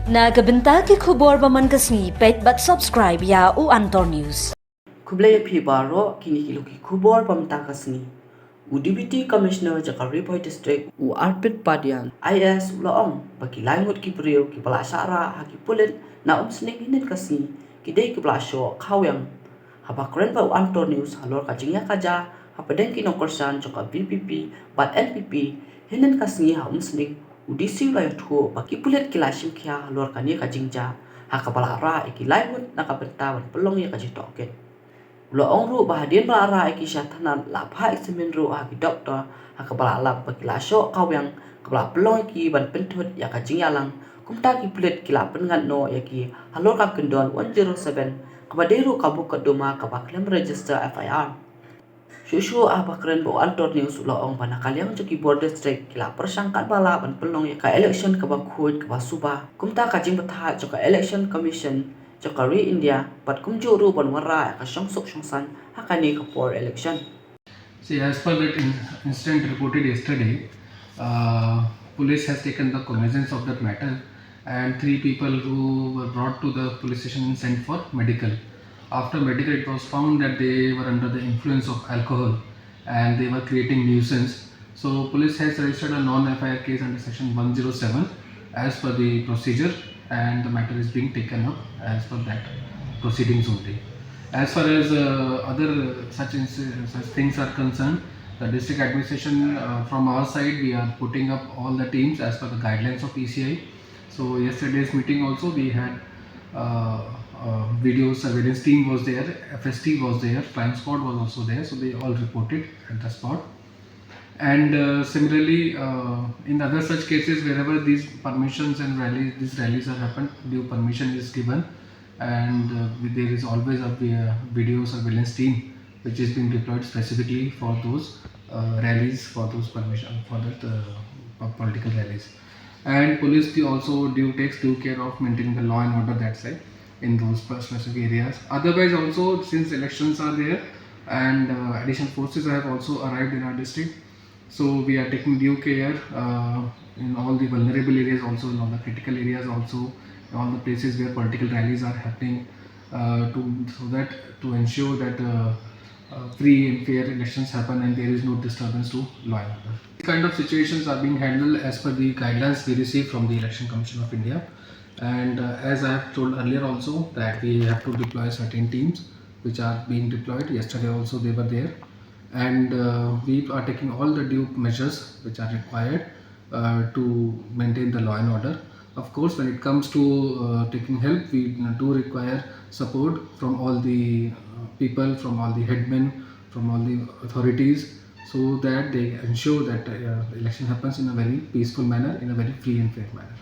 Nagabenta ki khubor baman kasni pet but subscribe ya u Antor News. Kublai phi baro kini kiloki khubor pamta kasni. U Deputy Commissioner Jakarta District u Arpit Padian IS ulaong bagi langut ki brio ki balasara haki pulit na Umsning hinin kasni kidai ki balasho khawiang. Haba keren ba u Antor News halor kajingya kaja hapadeng ki nongkorsan joka BPP but NPP hinin kasni ha Umsning udisi wilayah tuh bagi pulit kilasim kia luar kani kajingja hakapala ara iki laimut nakabenta wan pelong ya kaji toket lo ongru bahadian bala ara iki syatanan lapha eksamen ru haki doktor hakapala alap bagi lasyo khawiang kepala pelong iki ban pentut ya kajing yalang kumta ki pulit kila pengan no yaki halor ka kyndon 107 kabaderu kabuk kedoma kabaklem register FIR shoh bakren bo Antor News ulaong panakaliang joki border district kila persangkat bala ban pelong ya ka election ka bakhut ka basuba kumta kajing betha joka election commission joka re India pat kumjuru ban wara ka songsuk songsan hakani ka for election. See, as per that incident reported yesterday, police has taken the cognizance of that matter, and 3 people who were brought to the police station and sent for medical. After medical, it was found that they were under the influence of alcohol and they were creating nuisance. So, police has registered a non-FIR case under section 107 as per the procedure, and the matter is being taken up as per that proceedings only. As far as other such things are concerned, the district administration from our side, we are putting up all the teams as per the guidelines of PCI. So yesterday's meeting also we had video surveillance team was there, FST was there, crime squad was also there, so they all reported at the spot. And similarly, in other such cases, wherever these permissions and these rallies are happened, due permission is given, and there is always a video surveillance team which is being deployed specifically for those rallies, for those permission, for that political rallies. And police also takes due care of maintaining the law and order that side in those specific areas. Otherwise also, since elections are there and additional forces have also arrived in our district, so we are taking due care in all the vulnerable areas, also in all the critical areas, also in all the places where political rallies are happening, to ensure that free and fair elections happen and there is no disturbance to law and order. These kind of situations are being handled as per the guidelines we received from the Election Commission of India. And as I have told earlier also, that we have to deploy certain teams which are being deployed. Yesterday also they were there, and we are taking all the due measures which are required to maintain the law and order. Of course, when it comes to taking help, we do require support from all the people, from all the headmen, from all the authorities, so that they ensure that election happens in a very peaceful manner, in a very free and fair manner.